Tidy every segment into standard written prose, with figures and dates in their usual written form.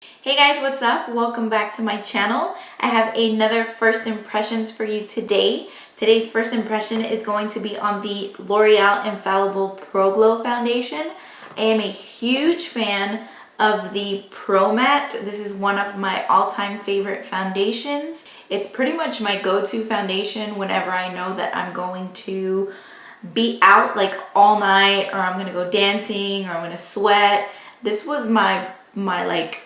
Hey guys, what's up? Welcome back to my channel. I have another first impressions for you today. Today's first impression is going to be on the L'Oreal Infallible Pro Glow Foundation. I am a huge fan of the Pro Matte. This is one of my all-time favorite foundations. It's pretty much my go-to foundation whenever I know that I'm going to be out like all night, or I'm gonna go dancing, or I'm gonna sweat. This was my like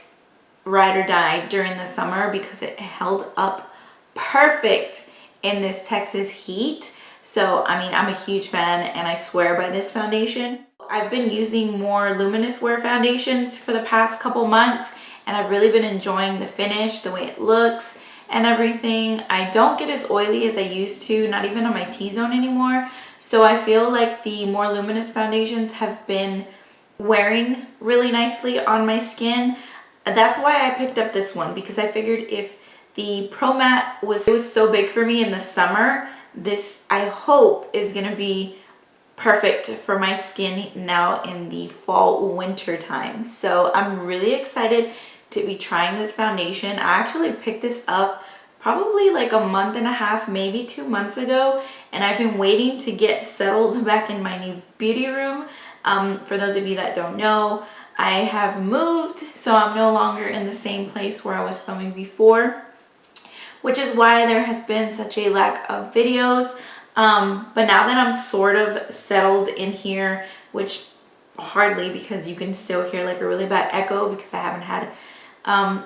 ride or die during the summer because it held up perfect in this Texas heat. So I mean, I'm a huge fan and I swear by this foundation. I've been using more luminous wear foundations for the past couple months and I've really been enjoying the finish, the way it looks and everything. I don't get as oily as I used to, not even on my T-zone anymore. So I feel like the more luminous foundations have been wearing really nicely on my skin. That's why I picked up this one, because I figured if the Pro Matte was so big for me in the summer, this I hope is gonna be perfect for my skin now in the fall winter time. So I'm really excited to be trying this foundation. I actually picked this up probably like a month and a half, maybe 2 months ago, and I've been waiting to get settled back in my new beauty room. For those of you that don't know, I have moved, so I'm no longer in the same place where I was filming before, which is why there has been such a lack of videos. But now that I'm sort of settled in here, which hardly, because you can still hear like a really bad echo because I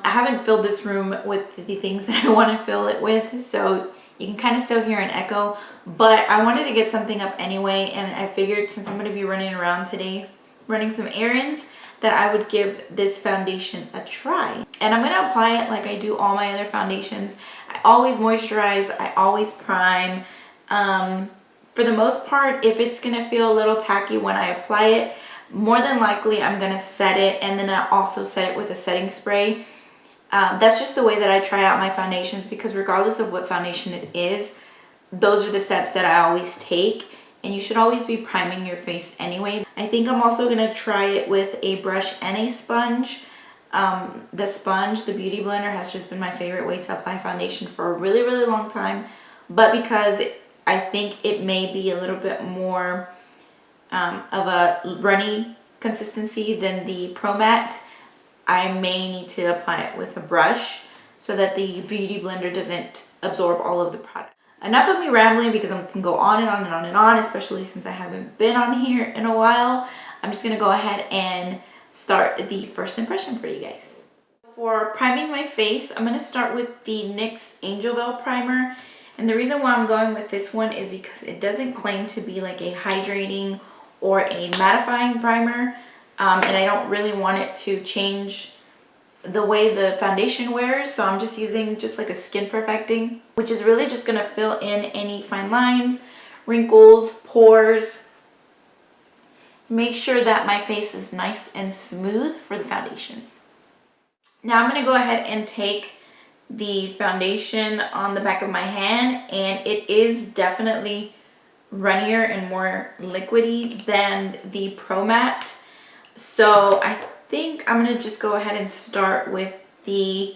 haven't filled this room with the things that I want to fill it with, so you can kind of still hear an echo. But I wanted to get something up anyway, and I figured since I'm going to be running around today, running some errands, that I would give this foundation a try. And I'm going to apply it like I do all my other foundations. I always moisturize, I always prime. For the most part, if it's going to feel a little tacky when I apply it, more than likely I'm going to set it, and then I also set it with a setting spray. That's just the way that I try out my foundations, because regardless of what foundation it is, those are the steps that I always take, and you should always be priming your face anyway. I think I'm also going to try it with a brush and a sponge. The sponge, the Beauty Blender, has just been my favorite way to apply foundation for a really, really long time, but because I think it may be a little bit more of a runny consistency than the Pro Matte, I may need to apply it with a brush so that the Beauty Blender doesn't absorb all of the product. Enough of me rambling, because I can go on and on and on and on, especially since I haven't been on here in a while. I'm just gonna go ahead and start the first impression for you guys. For priming my face, I'm gonna start with the NYX Angel Veil Primer. And the reason why I'm going with this one is because it doesn't claim to be like a hydrating or a mattifying primer. And I don't really want it to change the way the foundation wears, so I'm just using just like a skin perfecting, which is really just gonna fill in any fine lines, wrinkles, pores. Make sure that my face is nice and smooth for the foundation. Now I'm gonna go ahead and take the foundation on the back of my hand, and it is definitely runnier and more liquidy than the Pro Matte. So I think I'm gonna just go ahead and start with the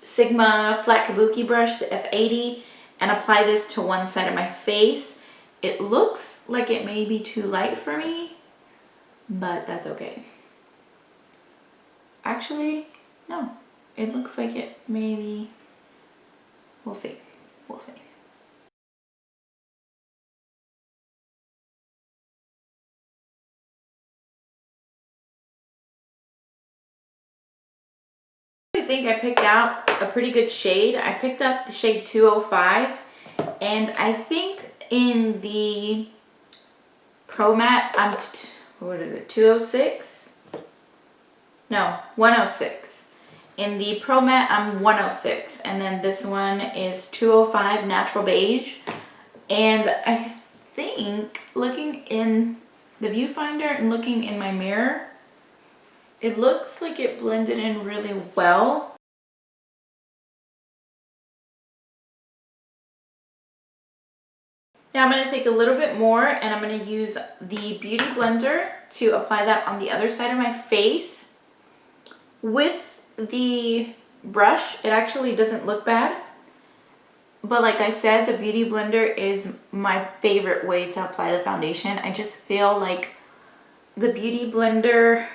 Sigma flat kabuki brush, the F80, and apply this to one side of my face. It looks like it may be too light for me, but that's okay. Actually, no, it looks like it maybe, we'll see, we'll see. I think I picked out a pretty good shade. I picked up the shade 205, and I think in the Pro Matte I'm what is it, 206? No, 106. In the Pro Matte I'm 106, and then this one is 205 Natural Beige. And I think looking in the viewfinder and looking in my mirror, it looks like it blended in really well. Now I'm going to take a little bit more, and I'm going to use the Beauty Blender to apply that on the other side of my face with the brush, it actually doesn't look bad. But like I said, the Beauty Blender is my favorite way to apply the foundation. I just feel like the Beauty Blender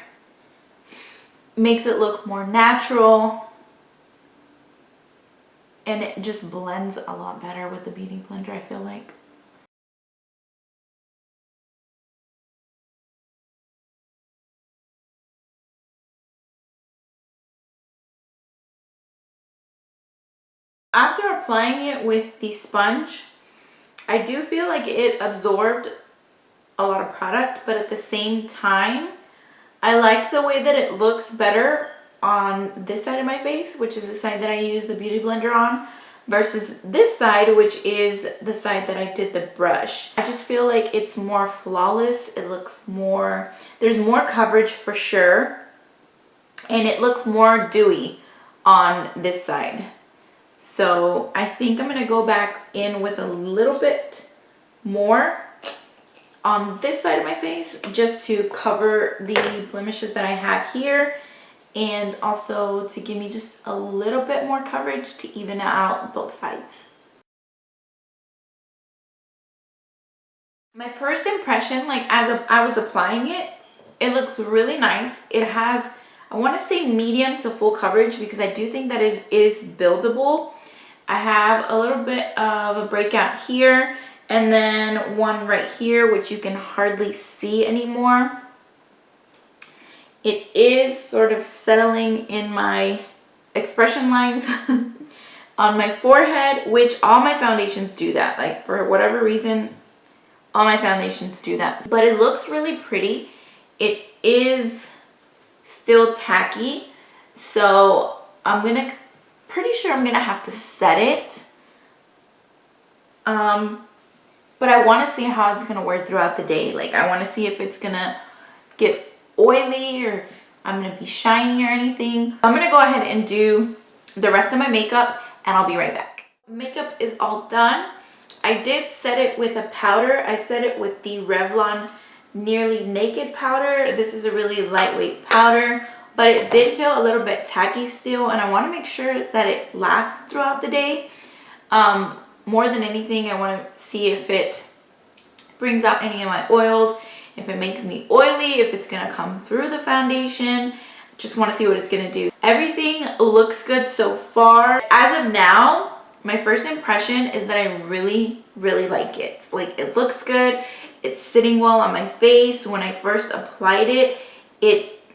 makes it look more natural, and it just blends a lot better with the Beauty Blender, I feel like. After applying it with the sponge, I do feel like it absorbed a lot of product, but at the same time, I like the way that it looks better on this side of my face, which is the side that I use the Beauty Blender on, versus this side, which is the side that I did the brush. I just feel like it's more flawless. It looks more, there's more coverage for sure, and it looks more dewy on this side. So I think I'm gonna go back in with a little bit more on this side of my face just to cover the blemishes that I have here, and also to give me just a little bit more coverage to even out both sides. My first impression, like as I was applying it, it looks really nice. It has, I want to say medium to full coverage, because I do think that it is buildable. I have a little bit of a breakout here, and then one right here, which you can hardly see anymore. It is sort of settling in my expression lines on my forehead, which all my foundations do that. Like, for whatever reason, all my foundations do that. But it looks really pretty. It is still tacky, so pretty sure I'm gonna have to set it. But I want to see how it's gonna wear throughout the day. Like, I want to see if it's gonna get oily or if I'm gonna be shiny or anything. I'm gonna go ahead and do the rest of my makeup, and I'll be right back. Makeup is all done. I did set it with a powder. I set it with the Revlon Nearly Naked powder. This is a really lightweight powder, but it did feel a little bit tacky still, and I want to make sure that it lasts throughout the day. More than anything, I want to see if it brings out any of my oils, if it makes me oily, if it's going to come through the foundation. Just want to see what it's going to do. Everything looks good so far. As of now, my first impression is that I really, really like it. Like, it looks good. It's sitting well on my face. When I first applied it,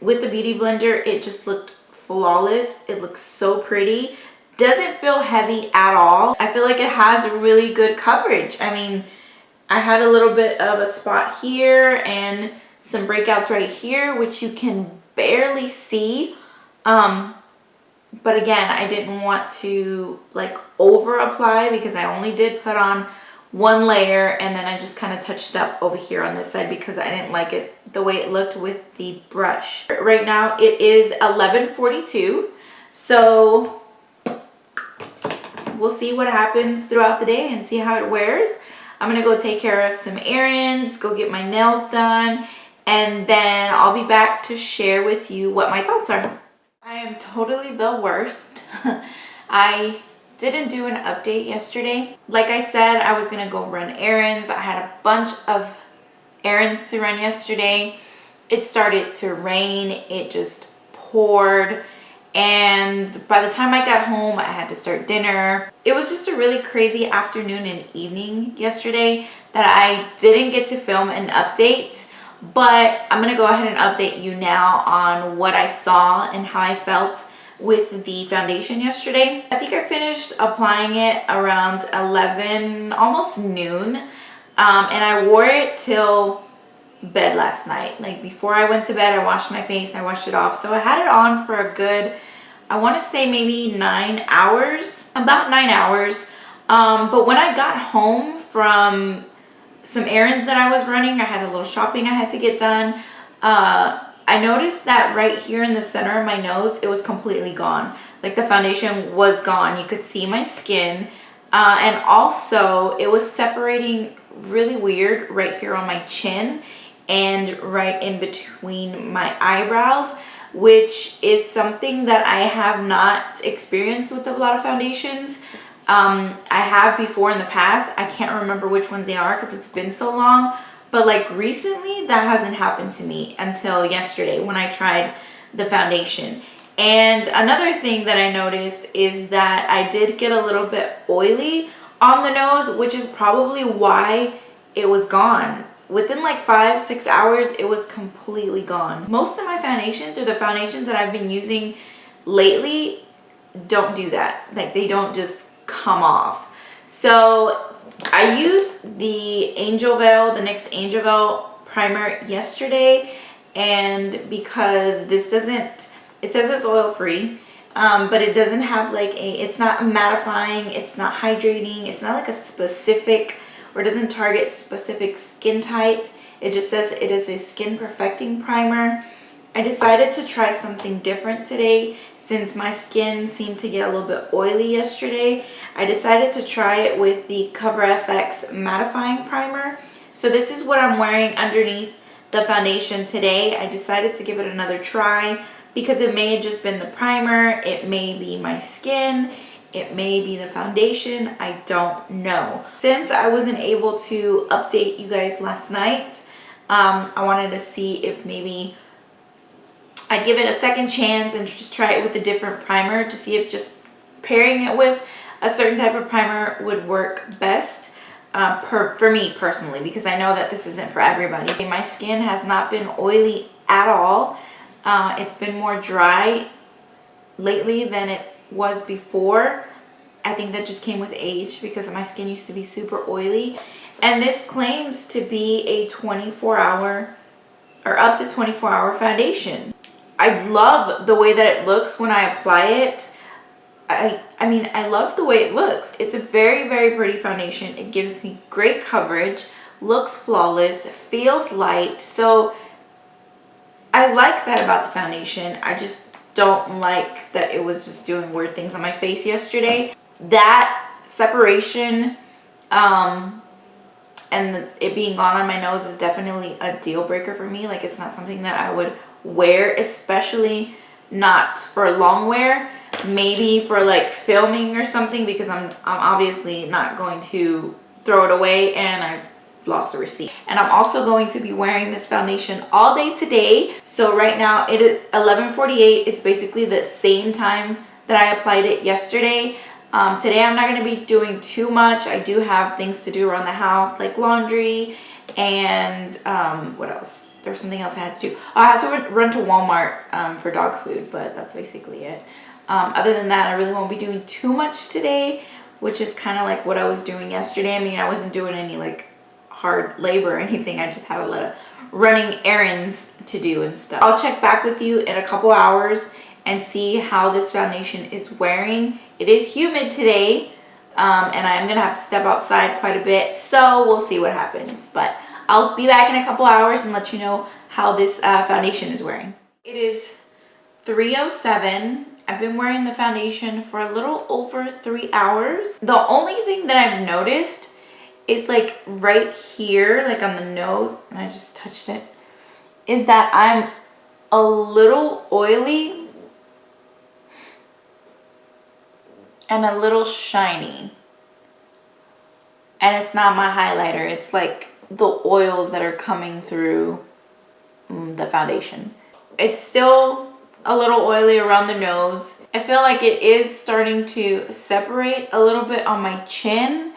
with the Beauty Blender, it just looked flawless. It looks so pretty. Doesn't feel heavy at all. I feel like it has really good coverage. I mean, I had a little bit of a spot here and some breakouts right here, which you can barely see. But again, I didn't want to like over apply, because I only did put on one layer, and then I just kind of touched up over here on this side because I didn't like it the way it looked with the brush. Right now it is 11:42, so we'll see what happens throughout the day and see how it wears. I'm gonna go take care of some errands, go get my nails done, and then I'll be back to share with you what my thoughts are. I am totally the worst. I didn't do an update yesterday. Like I said, I was gonna go run errands. I had a bunch of errands to run yesterday. It started to rain. It just poured. And by the time I got home, I had to start dinner. It was just a really crazy afternoon and evening yesterday that I didn't get to film an update. But I'm gonna go ahead and update you now on what I saw and how I felt with the foundation yesterday. I think I finished applying it around 11, almost noon. And I wore it till bed last night. Like, before I went to bed, I washed my face, I washed it off. So I had it on for a good, I want to say maybe 9 hours, about 9 hours. But when I got home from some errands that I was running, I had a little shopping I had to get done. I noticed that right here in the center of my nose, it was completely gone. Like, the foundation was gone. You could see my skin. And also, it was separating really weird right here on my chin and right in between my eyebrows. which is something that I have not experienced with a lot of foundations. I have before in the past. I can't remember which ones they are because it's been so long. But like recently, that hasn't happened to me until yesterday when I tried the foundation. And another thing that I noticed is that I did get a little bit oily on the nose, which is probably why it was gone. Within like 5-6 hours, it was completely gone. Most of my foundations, or the foundations that I've been using lately, don't do that. Like they don't just come off. So I used the Angel Veil, the NYX Angel Veil primer yesterday, and because this doesn't, it says it's oil free, but it doesn't have like it's not mattifying, it's not hydrating, it's not like a specific, or doesn't target specific skin type. It just says it is a skin perfecting primer. I decided to try something different today since my skin seemed to get a little bit oily yesterday. I decided to try it with the Cover FX mattifying primer. So this is what I'm wearing underneath the foundation today. I decided to give it another try because it may have just been the primer, it may be my skin, it may be the foundation, I don't know. Since I wasn't able to update you guys last night, I wanted to see if maybe I'd give it a second chance and just try it with a different primer to see if just pairing it with a certain type of primer would work best for me personally, because I know that this isn't for everybody. My skin has not been oily at all. It's been more dry lately than it was before. I think that just came with age because my skin used to be super oily. And this claims to be a 24-hour or up to 24-hour foundation. I love the way that it looks when I apply it. I mean, I love the way it looks. It's a very, very pretty foundation. It gives me great coverage, looks flawless, feels light. So I like that about the foundation. I just don't like that it was just doing weird things on my face yesterday. That separation and it being gone on my nose is definitely a deal breaker for me. Like, it's not something that I would wear, especially not for long wear. Maybe for like filming or something, because I'm obviously not going to throw it away, and I've lost the receipt. And I'm also going to be wearing this foundation all day today. So right now it is 11:48. It's basically the same time that I applied it yesterday. Today I'm not going to be doing too much. I do have things to do around the house, like laundry and what else? There's something else I had to do. I have to run to Walmart for dog food, but that's basically it. Other than that, I really won't be doing too much today, which is kind of like what I was doing yesterday. I mean, I wasn't doing any like hard labor or anything. I just had a lot of running errands to do and stuff. I'll check back with you in a couple hours and see how this foundation is wearing. It is humid today, and I'm gonna have to step outside quite a bit, so we'll see what happens. But I'll be back in a couple hours and let you know how this foundation is wearing. It is 3:07. I've been wearing the foundation for a little over 3 hours. The only thing that I've noticed is like right here, like on the nose, and I just touched it, is that I'm a little oily and a little shiny. And it's not my highlighter, it's like the oils that are coming through the foundation. It's still a little oily around the nose. I feel like it is starting to separate a little bit on my chin.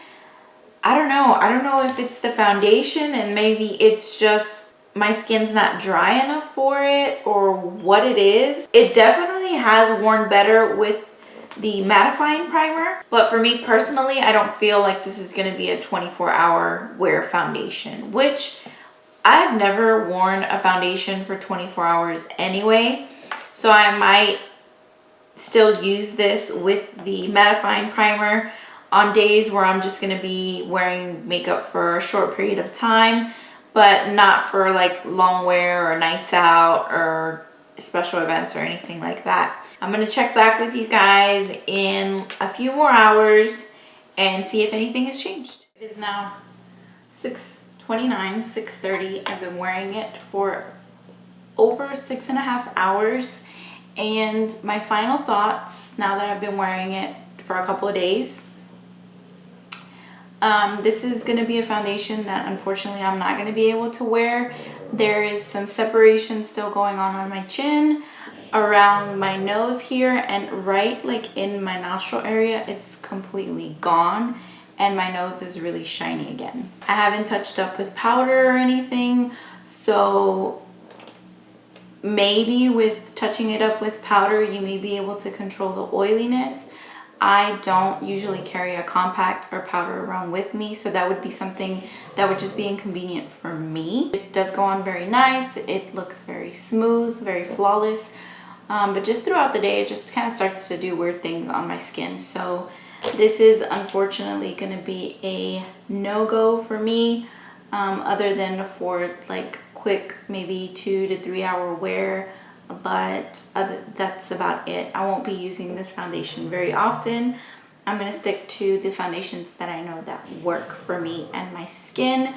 I don't know if it's the foundation and maybe it's just my skin's not dry enough for it, or what it is. It definitely has worn better with the mattifying primer, but for me personally, I don't feel like this is going to be a 24-hour wear foundation, which I've never worn a foundation for 24 hours anyway. So I might still use this with the mattifying primer on days where I'm just going to be wearing makeup for a short period of time, but not for like long wear or nights out or special events or anything like that. I'm going to check back with you guys in a few more hours and see if anything has changed. It is now 6:29, 6:30. I've been wearing it for over 6.5 hours. And my final thoughts, now that I've been wearing it for a couple of days, this is going to be a foundation that unfortunately I'm not going to be able to wear. There is some separation still going on my chin, around my nose here, and right like in my nostril area, it's completely gone, and my nose is really shiny again. I haven't touched up with powder or anything, so maybe with touching it up with powder, you may be able to control the oiliness. I don't usually carry a compact or powder around with me, so that would be something that would just be inconvenient for me. It does go on very nice. It looks very smooth, very flawless. But just throughout the day, it just kind of starts to do weird things on my skin. So this is unfortunately going to be a no-go for me, other than for like quick, maybe 2 to 3 hour wear. But that's about it. I won't be using this foundation very often. I'm going to stick to the foundations that I know that work for me and my skin,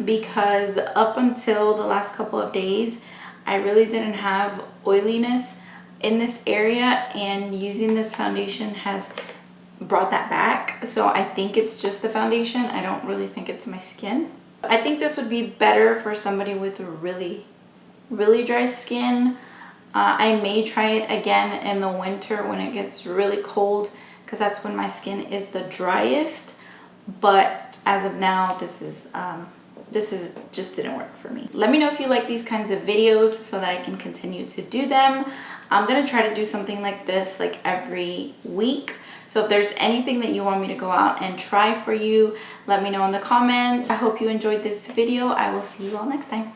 because up until the last couple of days, I really didn't have oiliness in this area, and using this foundation has brought that back. So I think it's just the foundation. I don't really think it's my skin. I think this would be better for somebody with really dry skin. I may try it again in the winter when it gets really cold, because that's when my skin is the driest. But as of now, this is just didn't work for me. Let me know if you like these kinds of videos so that I can continue to do them. I'm gonna try to do something like this like every week. So if there's anything that you want me to go out and try for you, let me know in the comments. I hope you enjoyed this video. I will see you all next time.